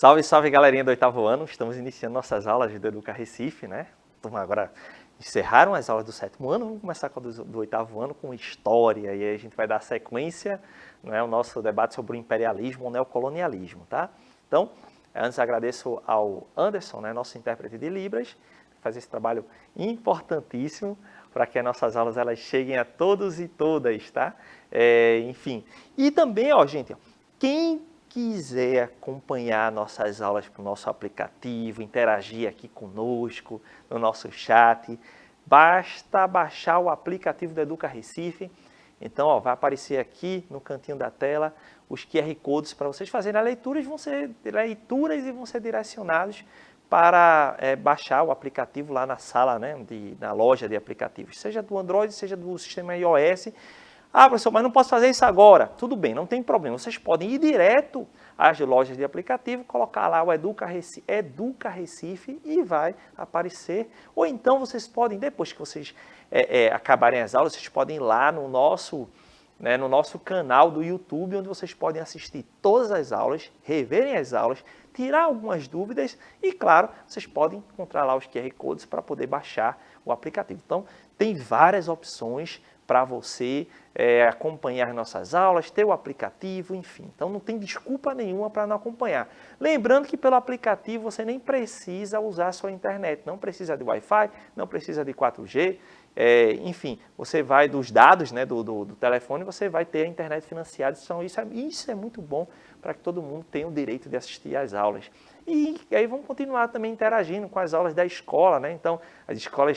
Salve, salve galerinha do oitavo ano, estamos iniciando nossas aulas do Educa Recife, né? Turma, agora encerraram as aulas do sétimo ano, vamos começar com a do oitavo ano com história, e aí a gente vai dar sequência, né, ao nosso debate sobre o imperialismo ou neocolonialismo, tá? Então, antes agradeço ao Anderson, né, nosso intérprete de Libras, que faz esse trabalho importantíssimo para que as nossas aulas elas cheguem a todos e todas, tá? Enfim, e também, ó, gente, quem quiser acompanhar nossas aulas para o nosso aplicativo, interagir aqui conosco no nosso chat, basta baixar o aplicativo do Educa Recife. Então, ó, vai aparecer aqui no cantinho da tela os QR Codes para vocês fazerem as leituras, e vão ser direcionados para baixar o aplicativo lá na sala, né, na loja de aplicativos, seja do Android, seja do sistema iOS. Ah, professor, mas não posso fazer isso agora. Tudo bem, não tem problema. Vocês podem ir direto às lojas de aplicativo, colocar lá o Educa Recife e vai aparecer. Ou então vocês podem, depois que vocês acabarem as aulas, vocês podem ir lá no nosso canal do YouTube, onde vocês podem assistir todas as aulas, reverem as aulas, tirar algumas dúvidas e, claro, vocês podem encontrar lá os QR Codes para poder baixar o aplicativo. Então, tem várias opções para você acompanhar nossas aulas, ter o aplicativo, enfim. Então, não tem desculpa nenhuma para não acompanhar. Lembrando que pelo aplicativo você nem precisa usar a sua internet, não precisa de Wi-Fi, não precisa de 4G, enfim, você vai dos dados, né, do telefone, você vai ter a internet financiada. Então, isso é muito bom para que todo mundo tenha o direito de assistir às aulas. E aí vamos continuar também interagindo com as aulas da escola, né? Então,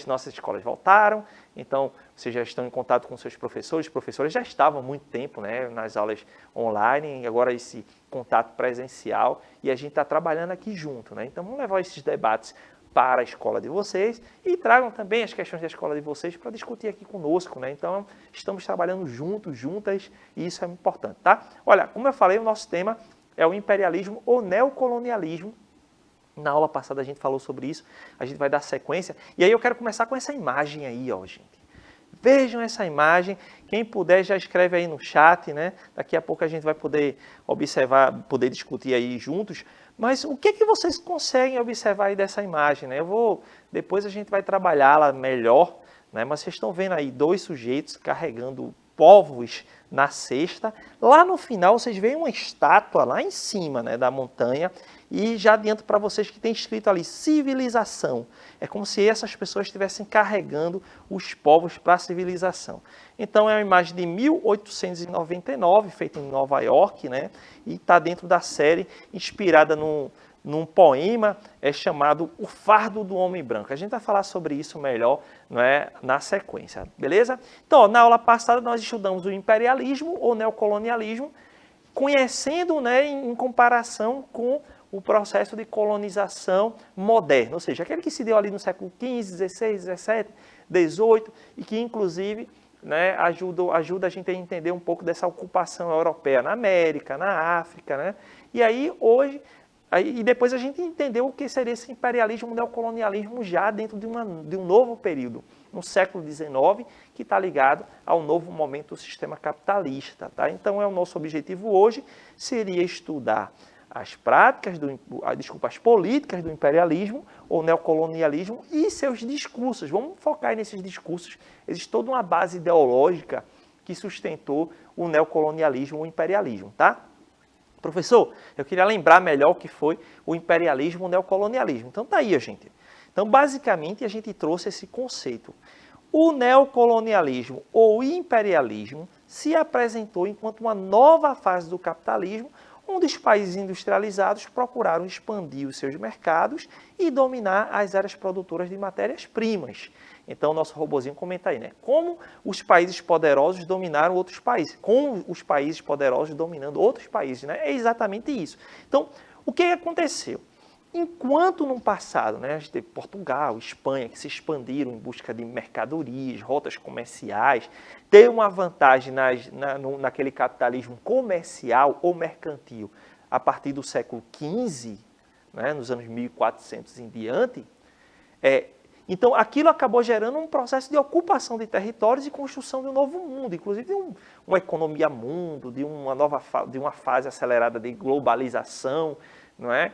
nossas escolas voltaram, então vocês já estão em contato com seus professores, os professores já estavam há muito tempo, né, nas aulas online, e agora esse contato presencial, e a gente está trabalhando aqui junto, né? Então vamos levar esses debates para a escola de vocês e tragam também as questões da escola de vocês para discutir aqui conosco, né? Então, estamos trabalhando juntos, juntas, e isso é importante, tá? Olha, como eu falei, o nosso tema é o imperialismo ou neocolonialismo. Na aula passada a gente falou sobre isso, a gente vai dar sequência, e aí eu quero começar com essa imagem aí, ó, gente. Vejam essa imagem, quem puder já escreve aí no chat, né? Daqui a pouco a gente vai poder observar, poder discutir aí juntos. Mas o que vocês conseguem observar aí dessa imagem, né? Depois a gente vai trabalhá-la melhor, né? Mas vocês estão vendo aí dois sujeitos carregando povos na cesta. Lá no final vocês veem uma estátua lá em cima, né, da montanha, e já adianto para vocês que tem escrito ali civilização. É como se essas pessoas estivessem carregando os povos para a civilização. Então é uma imagem de 1899, feita em Nova York, né, e está dentro da série inspirada num poema chamado O Fardo do Homem Branco. A gente vai falar sobre isso melhor, não é, na sequência, beleza? Então, na aula passada nós estudamos o imperialismo ou neocolonialismo, conhecendo, né, em comparação com o processo de colonização moderno, ou seja, aquele que se deu ali no século XV, XVI, XVII, XVIII, e que, inclusive, né, ajuda a gente a entender um pouco dessa ocupação europeia na América, na África, né? E aí, hoje, e depois a gente entendeu o que seria esse imperialismo, neocolonialismo já dentro de um novo período, no século XIX, que está ligado ao novo momento do sistema capitalista, tá? Então, o nosso objetivo hoje seria estudar as políticas do imperialismo ou neocolonialismo e seus discursos. Vamos focar nesses discursos. Existe toda uma base ideológica que sustentou o neocolonialismo ou o imperialismo, tá? Professor, eu queria lembrar melhor o que foi o imperialismo ou o neocolonialismo. Então tá aí, gente. Então, basicamente, a gente trouxe esse conceito. O neocolonialismo ou imperialismo se apresentou enquanto uma nova fase do capitalismo, onde os países industrializados procuraram expandir os seus mercados e dominar as áreas produtoras de matérias-primas. Então, o nosso robozinho comenta aí, né? Como os países poderosos dominaram outros países. Como os países poderosos dominando outros países, né? É exatamente isso. Então, o que aconteceu? Enquanto no passado, né, a gente teve Portugal, Espanha, que se expandiram em busca de mercadorias, rotas comerciais, ter uma vantagem naquele capitalismo comercial ou mercantil a partir do século XV, né, nos anos 1400 em diante, então aquilo acabou gerando um processo de ocupação de territórios e construção de um novo mundo, inclusive de uma economia mundo, de uma fase acelerada de globalização, não é?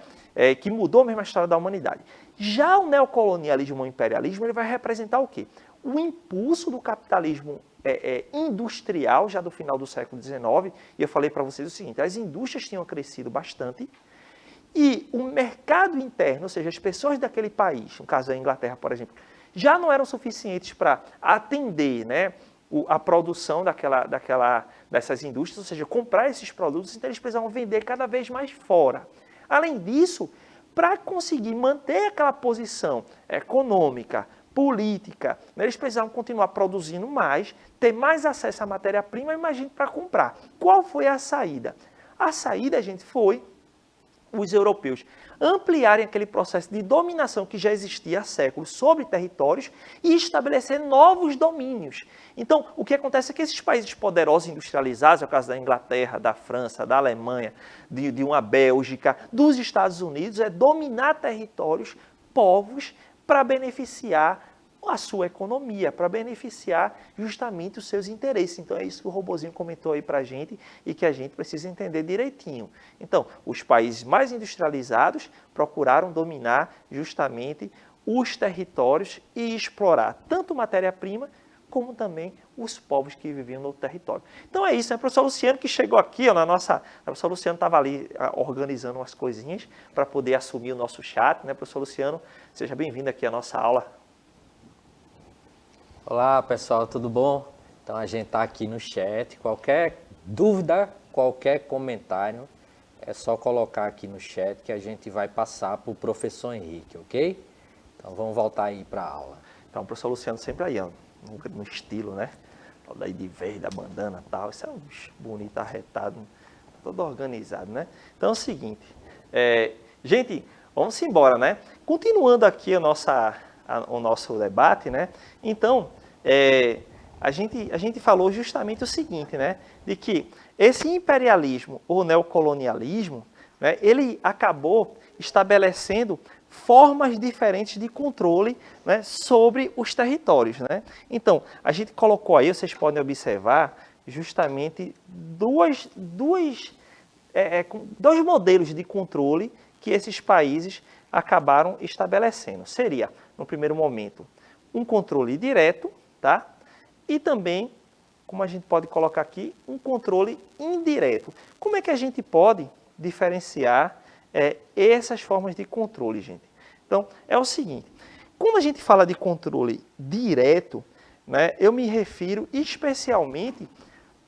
Que mudou mesmo a história da humanidade. Já o neocolonialismo ou imperialismo, ele vai representar o quê? O impulso do capitalismo industrial, já do final do século XIX, e eu falei para vocês o seguinte, as indústrias tinham crescido bastante, e o mercado interno, ou seja, as pessoas daquele país, no caso da Inglaterra, por exemplo, já não eram suficientes para atender, né, a produção dessas indústrias, ou seja, comprar esses produtos, então eles precisavam vender cada vez mais fora. Além disso, para conseguir manter aquela posição econômica, política, né, eles precisavam continuar produzindo mais, ter mais acesso à matéria-prima e mais gente para comprar. Qual foi a saída? A saída, gente, foi os europeus ampliarem aquele processo de dominação que já existia há séculos sobre territórios e estabelecer novos domínios. Então, o que acontece é que esses países poderosos industrializados, é o caso da Inglaterra, da França, da Alemanha, de uma Bélgica, dos Estados Unidos, é dominar territórios, povos, para beneficiar a sua economia, para beneficiar justamente os seus interesses. Então, é isso que o Robozinho comentou aí para a gente e que a gente precisa entender direitinho. Então, os países mais industrializados procuraram dominar justamente os territórios e explorar tanto matéria-prima como também os povos que viviam no território. Então é isso, né? O professor Luciano que chegou aqui, ó, o professor Luciano estava ali organizando umas coisinhas para poder assumir o nosso chat, né? Professor Luciano, seja bem-vindo aqui à nossa aula. Olá pessoal, tudo bom? Então a gente está aqui no chat, qualquer dúvida, qualquer comentário, é só colocar aqui no chat que a gente vai passar para o professor Henrique, ok? Então vamos voltar aí para a aula. Então o professor Luciano sempre aí, ó, no estilo, né? Daí de verde, a bandana e tal, isso é um bonito, arretado, todo organizado, né? Então é o seguinte, gente, vamos embora, né? Continuando aqui o nosso debate, né? Então, a gente falou justamente o seguinte, né? De que esse imperialismo ou neocolonialismo, né, ele acabou estabelecendo formas diferentes de controle, né, sobre os territórios, né? Então, a gente colocou aí, vocês podem observar, justamente dois modelos de controle que esses países acabaram estabelecendo. Seria, no primeiro momento, um controle direto, tá? E também, como a gente pode colocar aqui, um controle indireto. Como é que a gente pode diferenciar essas formas de controle, gente? Então, é o seguinte, quando a gente fala de controle direto, né, eu me refiro especialmente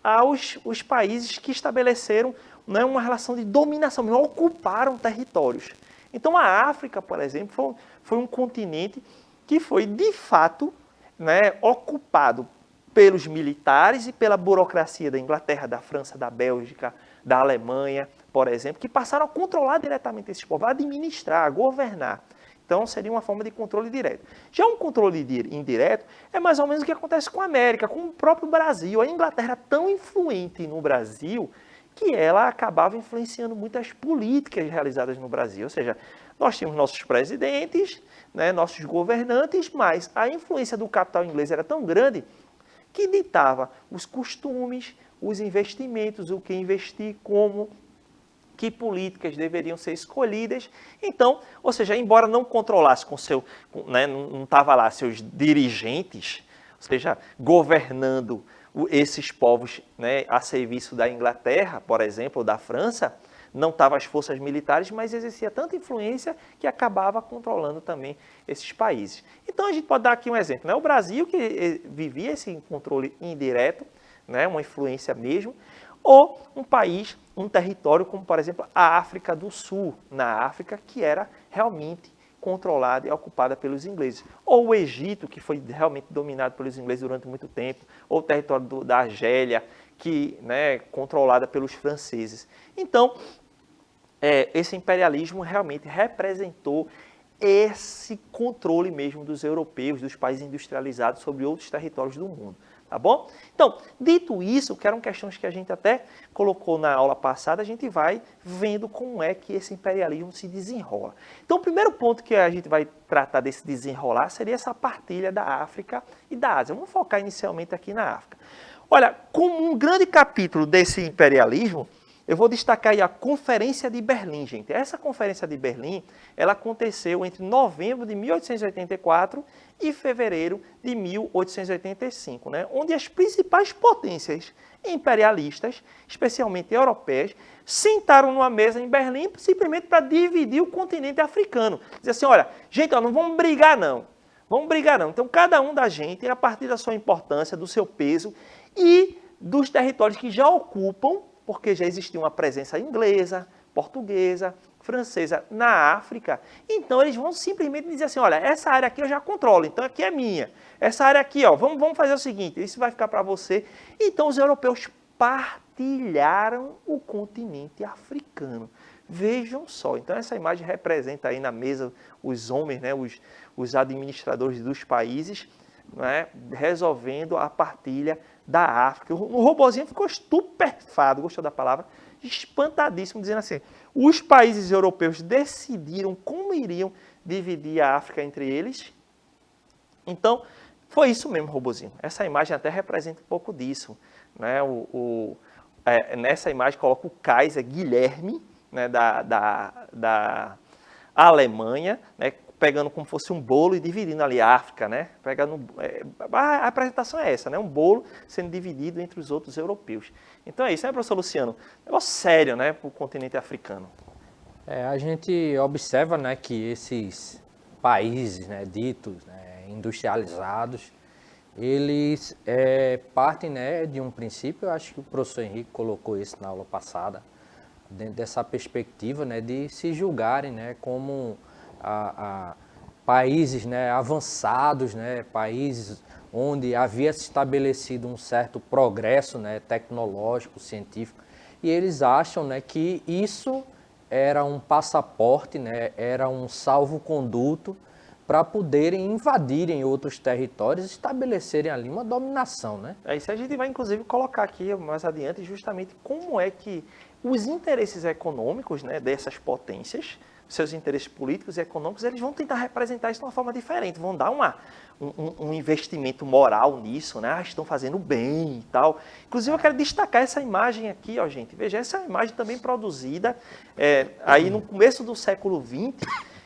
aos países que estabeleceram, né, uma relação de dominação, ocuparam territórios. Então, a África, por exemplo, foi um continente que foi, de fato, né, ocupado pelos militares e pela burocracia da Inglaterra, da França, da Bélgica, da Alemanha, por exemplo, que passaram a controlar diretamente esses povos, a administrar, a governar. Então, seria uma forma de controle direto. Já um controle indireto é mais ou menos o que acontece com a América, com o próprio Brasil. A Inglaterra é tão influente no Brasil que ela acabava influenciando muitas políticas realizadas no Brasil. Ou seja, nós tínhamos nossos presidentes, né, nossos governantes, mas a influência do capital inglês era tão grande que ditava os costumes, os investimentos, o que investir, como, que políticas deveriam ser escolhidas. Então, ou seja, embora não controlasse né, não estava lá seus dirigentes, ou seja, governando esses povos, né, a serviço da Inglaterra, por exemplo, ou da França, não estavam as forças militares, mas exercia tanta influência que acabava controlando também esses países. Então, a gente pode dar aqui um exemplo, né? O Brasil, que vivia esse controle indireto, né, uma influência mesmo, ou um país, um território como, por exemplo, a África do Sul, na África, que era realmente controlada e ocupada pelos ingleses. Ou o Egito, que foi realmente dominado pelos ingleses durante muito tempo, ou o território da Argélia, que, né, controlada pelos franceses. Então, esse imperialismo realmente representou esse controle mesmo dos europeus, dos países industrializados sobre outros territórios do mundo. Tá bom? Então, dito isso, que eram questões que a gente até colocou na aula passada, a gente vai vendo como é que esse imperialismo se desenrola. Então, o primeiro ponto que a gente vai tratar desse desenrolar seria essa partilha da África e da Ásia. Vamos focar inicialmente aqui na África. Olha, como um grande capítulo desse imperialismo, eu vou destacar aí a Conferência de Berlim, gente. Essa Conferência de Berlim, ela aconteceu entre novembro de 1884 e fevereiro de 1885, né? Onde as principais potências imperialistas, especialmente europeias, sentaram numa mesa em Berlim simplesmente para dividir o continente africano. Dizer assim, olha, gente, ó, não vamos brigar não. Vamos brigar não. Então, cada um da gente, a partir da sua importância, do seu peso e dos territórios que já ocupam, porque já existia uma presença inglesa, portuguesa, francesa na África, então eles vão simplesmente dizer assim, olha, essa área aqui eu já controlo, então aqui é minha. Essa área aqui, ó, vamos fazer o seguinte, isso vai ficar para você. Então os europeus partilharam o continente africano. Vejam só, então essa imagem representa aí na mesa os homens, né, os administradores dos países, né, resolvendo a partilha da África. O robozinho ficou estupefado, gostou da palavra? Espantadíssimo, dizendo assim, os países europeus decidiram como iriam dividir a África entre eles. Então, foi isso mesmo, robozinho. Essa imagem até representa um pouco disso, né? Nessa imagem coloca o Kaiser Guilherme, né, da Alemanha, né, pegando como fosse um bolo e dividindo ali a África, né? A apresentação é essa, né? Um bolo sendo dividido entre os outros europeus. Então é isso, né, professor Luciano? Negócio sério, né, para o continente africano. A gente observa, né, que esses países, né, ditos, né, industrializados, eles partem, né, de um princípio, eu acho que o professor Henrique colocou isso na aula passada, dentro dessa perspectiva, né, de se julgarem, né, como países, né, avançados, né, países onde havia se estabelecido um certo progresso, né, tecnológico, científico, e eles acham, né, que isso era um passaporte, né, era um salvo-conduto para poderem invadirem outros territórios e estabelecerem ali uma dominação, né? Isso a gente vai, inclusive, colocar aqui mais adiante justamente como é que os interesses econômicos, né, dessas potências, seus interesses políticos e econômicos, eles vão tentar representar isso de uma forma diferente, vão dar um investimento moral nisso, né? Estão fazendo bem e tal. Inclusive, eu quero destacar essa imagem aqui, ó, gente. Veja, essa imagem também produzida aí no começo do século XX,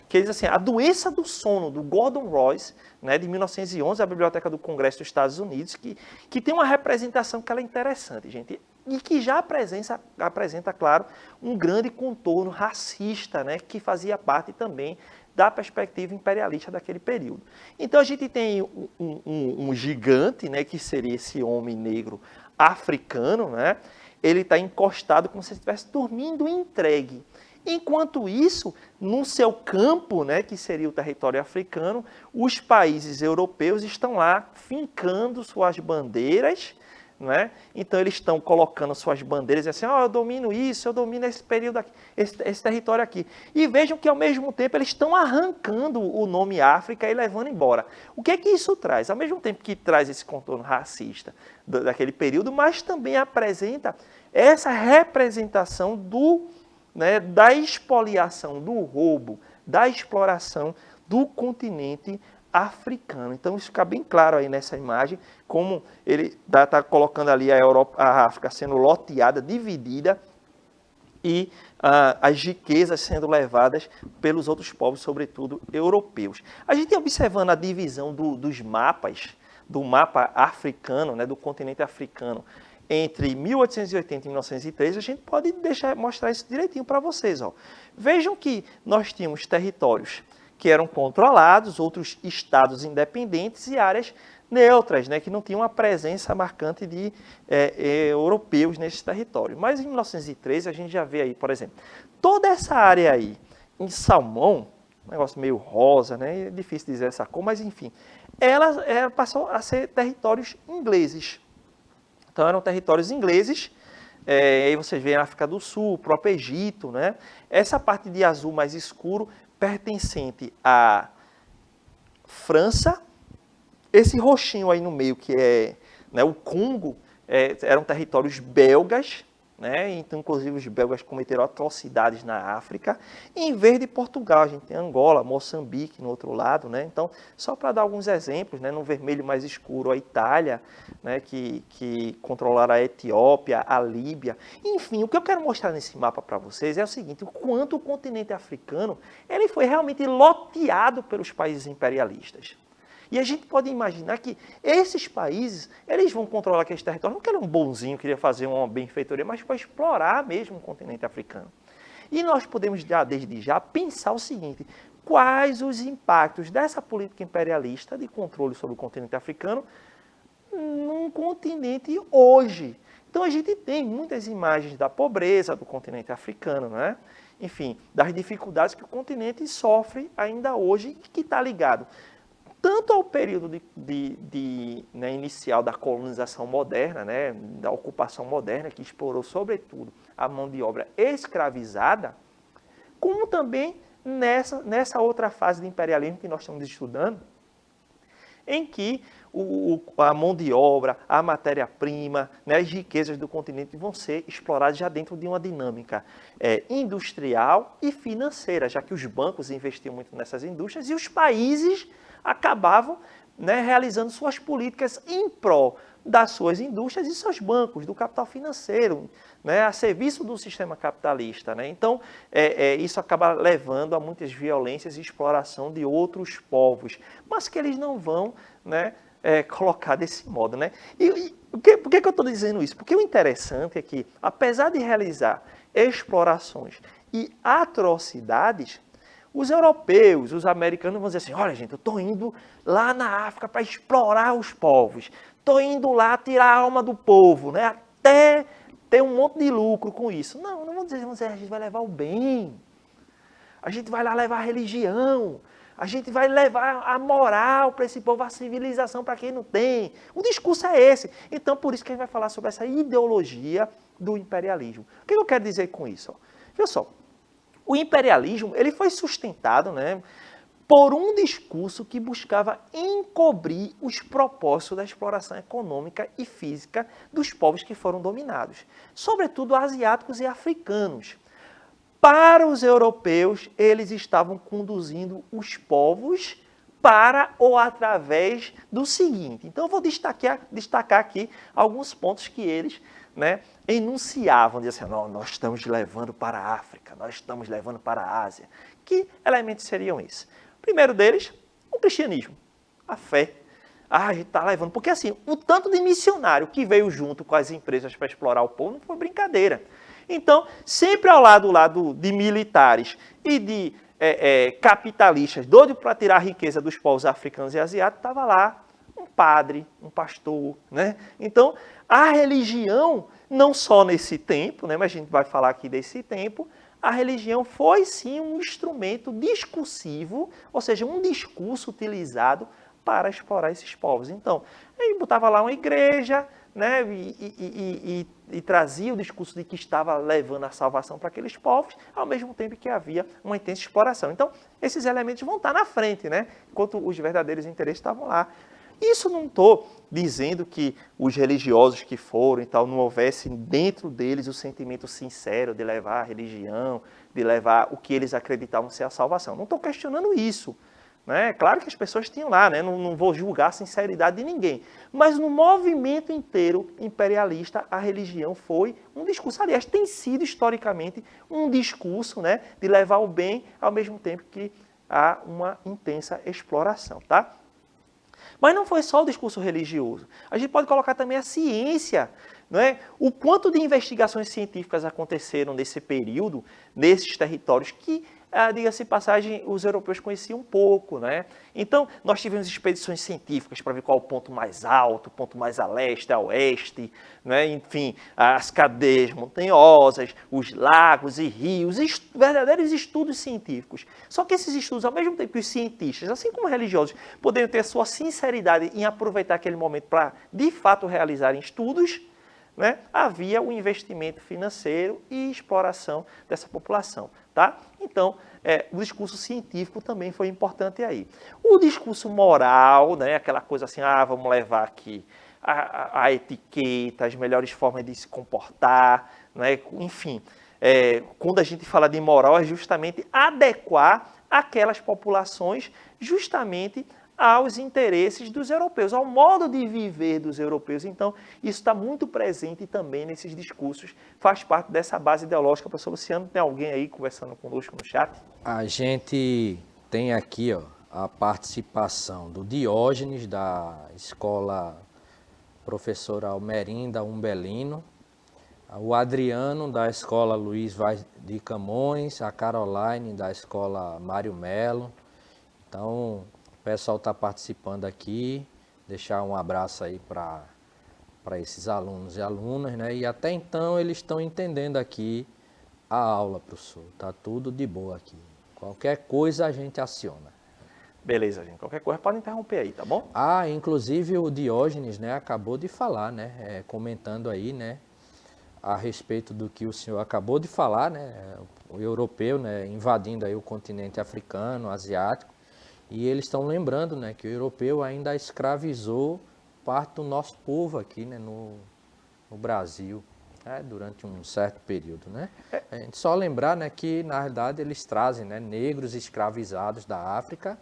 que diz assim, a doença do sono, do Gordon Royce, né, de 1911, a Biblioteca do Congresso dos Estados Unidos, que tem uma representação que ela é interessante, gente, e que já apresenta, claro, um grande contorno racista, né, que fazia parte também da perspectiva imperialista daquele período. Então a gente tem um gigante, né, que seria esse homem negro africano, né, ele está encostado como se estivesse dormindo entregue. Enquanto isso, no seu campo, né, que seria o território africano, os países europeus estão lá fincando suas bandeiras, né? Então eles estão colocando suas bandeiras e assim, eu domino isso, eu domino esse período aqui, esse território aqui. E vejam que ao mesmo tempo eles estão arrancando o nome África e levando embora. O que é que isso traz? Ao mesmo tempo que traz esse contorno racista daquele período, mas também apresenta essa representação da expoliação, do roubo, da exploração do continente africano. Então isso fica bem claro aí nessa imagem, como ele está colocando ali a África sendo loteada, dividida, e as riquezas sendo levadas pelos outros povos, sobretudo europeus. A gente observando a divisão dos mapas, do mapa africano, né, do continente africano, entre 1880 e 1903, a gente pode mostrar isso direitinho para vocês. Ó. Vejam que nós tínhamos territórios que eram controlados, outros estados independentes e áreas neutras, né, que não tinham uma presença marcante de europeus nesse território. Mas em 1913 a gente já vê aí, por exemplo, toda essa área aí em salmão, um negócio meio rosa, né, é difícil dizer essa cor, mas enfim, ela passou a ser territórios ingleses. Então eram territórios ingleses, aí vocês veem a África do Sul, o próprio Egito, né? Essa parte de azul mais escuro pertencente à França, esse roxinho aí no meio que é, né, o Congo, eram territórios belgas, né? Então, inclusive, os belgas cometeram atrocidades na África. Em vez de Portugal, a gente tem Angola, Moçambique no outro lado, né? Então, só para dar alguns exemplos, né? No vermelho mais escuro, a Itália, né? que controlaram a Etiópia, a Líbia. Enfim, o que eu quero mostrar nesse mapa para vocês é o seguinte, o quanto o continente africano ele foi realmente loteado pelos países imperialistas. E a gente pode imaginar que esses países, eles vão controlar aqueles territórios, não que ele é um bonzinho, queria fazer uma benfeitoria, mas para explorar mesmo o continente africano. E nós podemos, desde já, pensar o seguinte, quais os impactos dessa política imperialista de controle sobre o continente africano num continente hoje. Então a gente tem muitas imagens da pobreza do continente africano, né? Enfim, das dificuldades que o continente sofre ainda hoje e que está ligado tanto ao período né, inicial da colonização moderna, né, da ocupação moderna, que explorou, sobretudo, a mão de obra escravizada, como também nessa outra fase de imperialismo que nós estamos estudando, em que a mão de obra, a matéria-prima, né, as riquezas do continente vão ser exploradas já dentro de uma dinâmica industrial e financeira, já que os bancos investiam muito nessas indústrias e os países acabavam, né, realizando suas políticas em prol das suas indústrias e seus bancos, do capital financeiro, né, a serviço do sistema capitalista. Né? Então, isso acaba levando a muitas violências e exploração de outros povos, mas que eles não vão, né, colocar desse modo. Né? Por que eu estou dizendo isso? Porque o interessante é que, apesar de realizar explorações e atrocidades, os europeus, os americanos vão dizer assim, olha gente, eu estou indo lá na África para explorar os povos, estou indo lá tirar a alma do povo, né? Até ter um monte de lucro com isso. Não vão dizer, a gente vai levar o bem, a gente vai lá levar a religião, a gente vai levar a moral para esse povo, a civilização para quem não tem. O discurso é esse. Então, por isso que a gente vai falar sobre essa ideologia do imperialismo. O que eu quero dizer com isso? Viu só? O imperialismo ele foi sustentado, né, por um discurso que buscava encobrir os propósitos da exploração econômica e física dos povos que foram dominados, sobretudo asiáticos e africanos. Para os europeus, eles estavam conduzindo os povos para ou através do seguinte. Então, eu vou destacar aqui alguns pontos que eles, né, enunciavam, diziam assim, nós estamos levando para a África, nós estamos levando para a Ásia. Que elementos seriam esses? O primeiro deles, o cristianismo, a fé. A gente está levando, porque assim, o tanto de missionário que veio junto com as empresas para explorar o povo não foi brincadeira. Então, sempre ao lado de militares e de capitalistas, doidos para tirar a riqueza dos povos africanos e asiáticos, estava lá um padre, um pastor, né? Então, a religião, não só nesse tempo, né, mas a gente vai falar aqui desse tempo, a religião foi sim um instrumento discursivo, ou seja, um discurso utilizado para explorar esses povos. Então, ele botava lá uma igreja, né, e trazia o discurso de que estava levando a salvação para aqueles povos, ao mesmo tempo que havia uma intensa exploração. Então, esses elementos vão estar na frente, né, enquanto os verdadeiros interesses estavam lá. Isso não estou dizendo que os religiosos que foram e tal, não houvesse dentro deles o sentimento sincero de levar a religião, de levar o que eles acreditavam ser a salvação. Não estou questionando isso. Né? Claro que as pessoas tinham lá, né? Não vou julgar a sinceridade de ninguém. Mas no movimento inteiro imperialista, a religião foi um discurso. Aliás, tem sido historicamente um discurso, né, de levar o bem ao mesmo tempo que há uma intensa exploração. Tá? Mas não foi só o discurso religioso. A gente pode colocar também a ciência. Não é? O quanto de investigações científicas aconteceram nesse período, nesses territórios que, diga-se de passagem, os europeus conheciam pouco. Né? Então, nós tivemos expedições científicas para ver qual é o ponto mais alto, o ponto mais a leste, a oeste, né? Enfim, as cadeias montanhosas, os lagos e rios, verdadeiros estudos científicos. Só que esses estudos, ao mesmo tempo que os cientistas, assim como religiosos, poderiam ter a sua sinceridade em aproveitar aquele momento para, de fato, realizarem estudos, né? Havia o investimento financeiro e exploração dessa população. Tá? Então, o discurso científico também foi importante aí. O discurso moral, né? Aquela coisa assim, vamos levar aqui a etiqueta, as melhores formas de se comportar, né? Enfim, quando a gente fala de moral, é justamente adequar aquelas populações justamente aos interesses dos europeus, ao modo de viver dos europeus. Então, isso está muito presente também nesses discursos, faz parte dessa base ideológica. Professor Luciano, tem alguém aí conversando conosco no chat? A gente tem aqui, ó, a participação do Diógenes, da escola Professora Almerinda Umbelino, o Adriano, da escola Luiz Vaz de Camões, a Caroline, da escola Mário Melo. Então, o pessoal está participando aqui, deixar um abraço aí para esses alunos e alunas, né? E até então eles estão entendendo aqui a aula, professor. Está tudo de boa aqui. Qualquer coisa a gente aciona. Beleza, gente. Qualquer coisa pode interromper aí, tá bom? Inclusive o Diógenes, né, acabou de falar, né, comentando aí, né, a respeito do que o senhor acabou de falar, né, o europeu, né, invadindo aí o continente africano, asiático, e eles estão lembrando, né, que o europeu ainda escravizou parte do nosso povo aqui, né, no Brasil, durante um certo período, né. A gente só lembrar, né, que na realidade eles trazem, né, negros escravizados da África,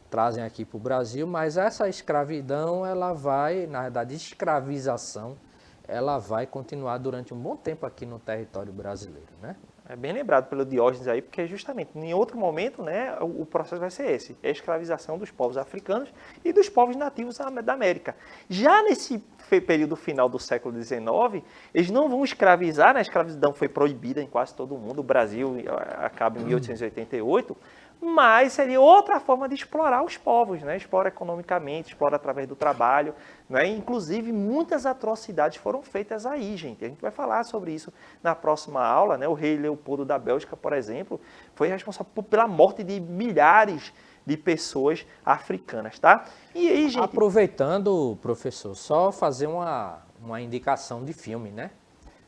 trazem aqui para o Brasil, mas essa escravidão, ela vai, na verdade, escravização, ela vai continuar durante um bom tempo aqui no território brasileiro, né? É bem lembrado pelo Diógenes aí, porque justamente em outro momento, né, o processo vai ser esse, a escravização dos povos africanos e dos povos nativos da América. Já nesse período final do século XIX, eles não vão escravizar, né, a escravidão foi proibida em quase todo o mundo, o Brasil acaba em 1888, mas seria outra forma de explorar os povos, né? Explora economicamente, explora através do trabalho, né? Inclusive, muitas atrocidades foram feitas aí, gente. A gente vai falar sobre isso na próxima aula, né? O rei Leopoldo da Bélgica, por exemplo, foi responsável pela morte de milhares de pessoas africanas, tá? E aí, gente... Aproveitando, professor, só fazer uma indicação de filme, né?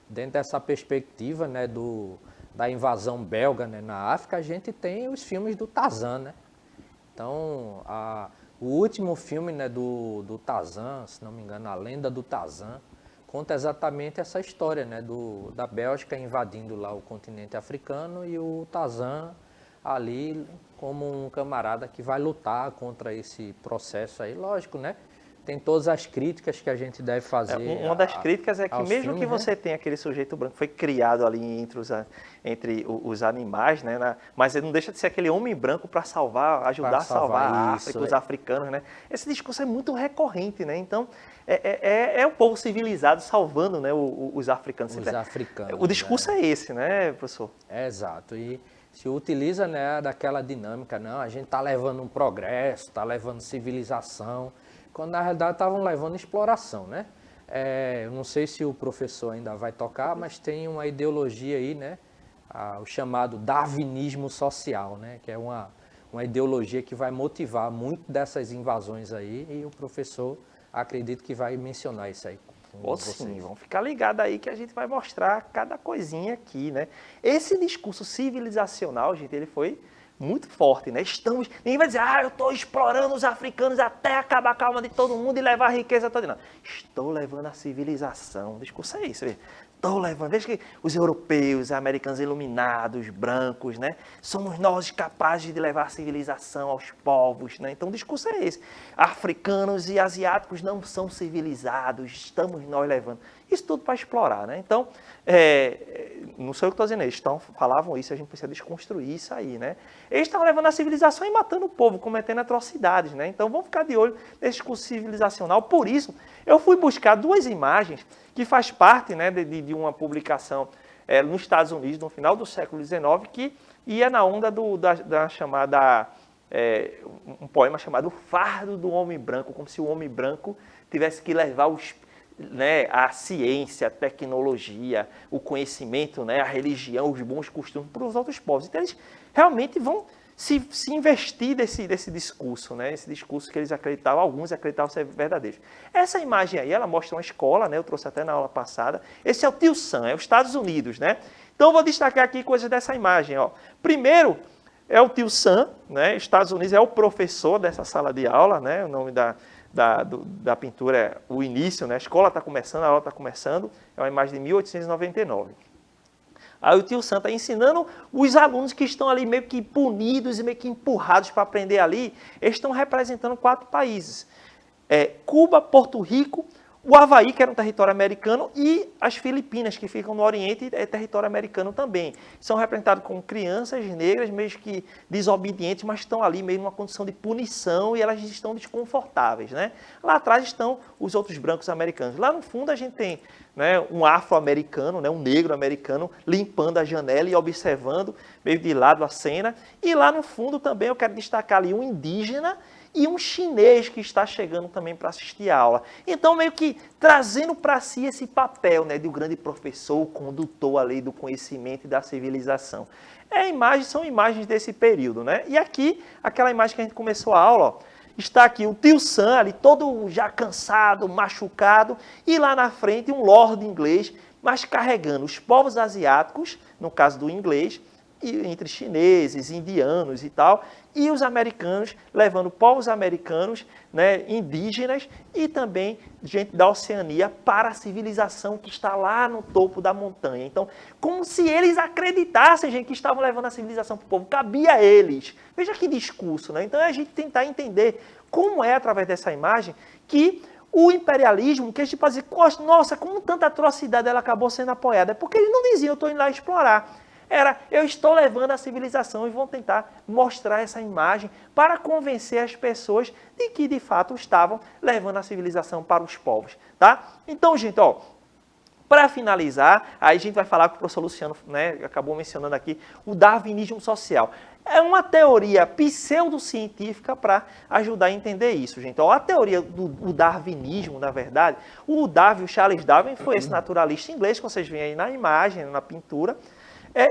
Dentro dessa perspectiva, né, da invasão belga, né, na África, a gente tem os filmes do Tarzan, né? Então, o último filme, né, do Tarzan, se não me engano, A Lenda do Tarzan, conta exatamente essa história, né, da Bélgica invadindo lá o continente africano e o Tarzan ali como um camarada que vai lutar contra esse processo aí, lógico, né? Tem todas as críticas que a gente deve fazer. Uma das críticas é que mesmo filmes, que você tenha aquele sujeito branco, foi criado ali entre os animais, né? Mas ele não deixa de ser aquele homem branco para ajudar a salvar a África, os africanos, né? Esse discurso é muito recorrente, né? Então, é o povo civilizado salvando, né, os africanos. Os africanos. O discurso é esse, né, professor? Exato. E se utiliza, né, daquela dinâmica, não, a gente está levando um progresso, está levando civilização, quando na realidade estavam levando exploração, né? Eu não sei se o professor ainda vai tocar, mas tem uma ideologia aí, né? O chamado darwinismo social, né? Que é uma ideologia que vai motivar muito dessas invasões aí, e o professor acredito que vai mencionar isso aí. Sim, vamos ficar ligados aí que a gente vai mostrar cada coisinha aqui, né? Esse discurso civilizacional, gente, ele foi muito forte, né? Ninguém vai dizer, eu estou explorando os africanos até acabar com a alma de todo mundo e levar a riqueza toda. Não, estou levando a civilização. O discurso é isso, estou levando. Veja que os europeus, os americanos iluminados, brancos, né? Somos nós capazes de levar a civilização aos povos, né? Então o discurso é esse. Africanos e asiáticos não são civilizados, estamos nós levando. Isso tudo para explorar, né? Então, não sou eu que estou dizendo, eles falavam isso, a gente precisa desconstruir isso aí, né? Eles estavam levando a civilização e matando o povo, cometendo atrocidades, né? Então, vamos ficar de olho nesse discurso civilizacional. Por isso, eu fui buscar duas imagens que faz parte, né, de uma publicação nos Estados Unidos, no final do século XIX, que ia na onda da chamada... um poema chamado O Fardo do Homem Branco, como se o homem branco tivesse que levar a ciência, a tecnologia, o conhecimento, né, a religião, os bons costumes para os outros povos. Então, eles realmente vão se investir desse discurso, né, esse discurso que eles acreditavam, alguns acreditavam ser verdadeiro. Essa imagem aí, ela mostra uma escola, né, eu trouxe até na aula passada. Esse é o Tio Sam, é os Estados Unidos, né? Então, eu vou destacar aqui coisas dessa imagem, ó. Primeiro, é o Tio Sam, né, Estados Unidos é o professor dessa sala de aula, né, o nome da pintura é o início, né? A escola está começando, a aula está começando, é uma imagem de 1899. Aí o tio Sam está ensinando os alunos que estão ali meio que punidos e meio que empurrados para aprender ali, eles estão representando 4 países. Cuba, Porto Rico, o Havaí, que era um território americano, e as Filipinas, que ficam no Oriente, é território americano também. São representados como crianças negras, meio que desobedientes, mas estão ali meio numa condição de punição e elas estão desconfortáveis, né? Lá atrás estão os outros brancos americanos. Lá no fundo a gente tem, né, um afro-americano, né, um negro americano, limpando a janela e observando meio de lado a cena. E lá no fundo também eu quero destacar ali um indígena e um chinês que está chegando também para assistir a aula. Então, meio que trazendo para si esse papel, né, do grande professor, o condutor ali do conhecimento e da civilização. São imagens desse período, né? E aqui, aquela imagem que a gente começou a aula, ó, está aqui o tio Sam ali, todo já cansado, machucado, e lá na frente um lord inglês, mas carregando os povos asiáticos, no caso do inglês, e entre chineses, indianos e tal, e os americanos levando povos americanos, né, indígenas e também gente da Oceania para a civilização que está lá no topo da montanha. Então, como se eles acreditassem, gente, que estavam levando a civilização para o povo, cabia a eles. Veja que discurso, né? Então, é a gente tentar entender como é, através dessa imagem, que o imperialismo, que a gente pode dizer, nossa, como tanta atrocidade ela acabou sendo apoiada, é porque eles não diziam, eu estou indo lá explorar. Eu estou levando a civilização e vão tentar mostrar essa imagem para convencer as pessoas de que, de fato, estavam levando a civilização para os povos, tá? Então, gente, ó, para finalizar, aí a gente vai falar com o professor Luciano, né, acabou mencionando aqui, o darwinismo social. É uma teoria pseudocientífica para ajudar a entender isso, gente. Ó, a teoria do darwinismo, na verdade, o Charles Darwin foi esse naturalista inglês, que vocês veem aí na imagem, na pintura,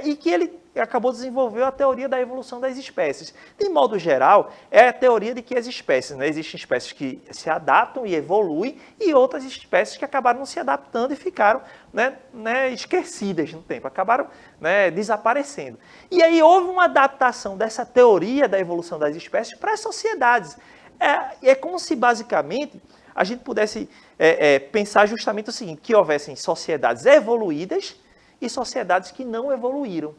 e que ele acabou desenvolvendo a teoria da evolução das espécies. De modo geral, é a teoria de que as espécies, né, existem espécies que se adaptam e evoluem e outras espécies que acabaram não se adaptando e ficaram, né, esquecidas no tempo, acabaram, né, desaparecendo. E aí houve uma adaptação dessa teoria da evolução das espécies para as sociedades. É como se, basicamente, a gente pudesse pensar justamente o seguinte, que houvessem sociedades evoluídas e sociedades que não evoluíram.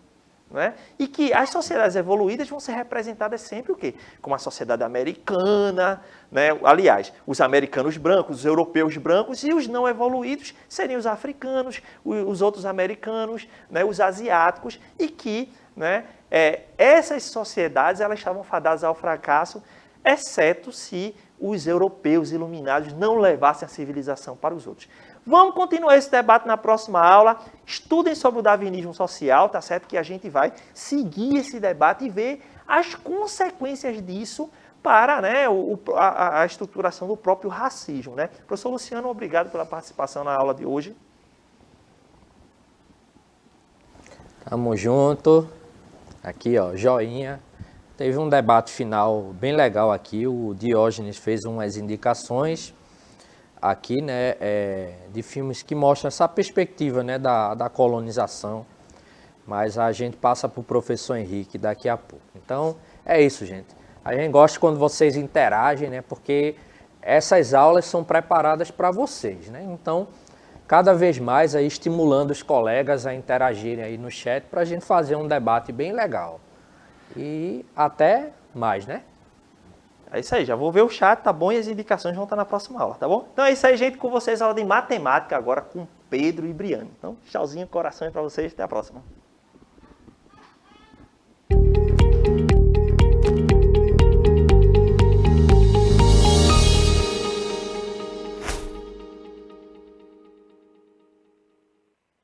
Né? E que as sociedades evoluídas vão ser representadas sempre o quê? Como a sociedade americana, né? Aliás, os americanos brancos, os europeus brancos, e os não evoluídos seriam os africanos, os outros americanos, né? Os asiáticos, e que, né, essas sociedades elas estavam fadadas ao fracasso, exceto se os europeus iluminados não levassem a civilização para os outros. Vamos continuar esse debate na próxima aula. Estudem sobre o darwinismo social, tá certo? Que a gente vai seguir esse debate e ver as consequências disso para, né, a estruturação do próprio racismo, né? Professor Luciano, obrigado pela participação na aula de hoje. Tamo junto. Aqui, ó, joinha. Teve um debate final bem legal aqui. O Diógenes fez umas indicações aqui, né, de filmes que mostram essa perspectiva, né, da colonização, mas a gente passa para o professor Henrique daqui a pouco. Então, é isso, gente. A gente gosta quando vocês interagem, né, porque essas aulas são preparadas para vocês, né, então, cada vez mais aí estimulando os colegas a interagirem aí no chat para a gente fazer um debate bem legal. E até mais, né? É isso aí, já vou ver o chat, tá bom? E as indicações vão estar na próxima aula, tá bom? Então é isso aí, gente, com vocês, aula de matemática agora com Pedro e Briane. Então, tchauzinho, coração para vocês, até a próxima.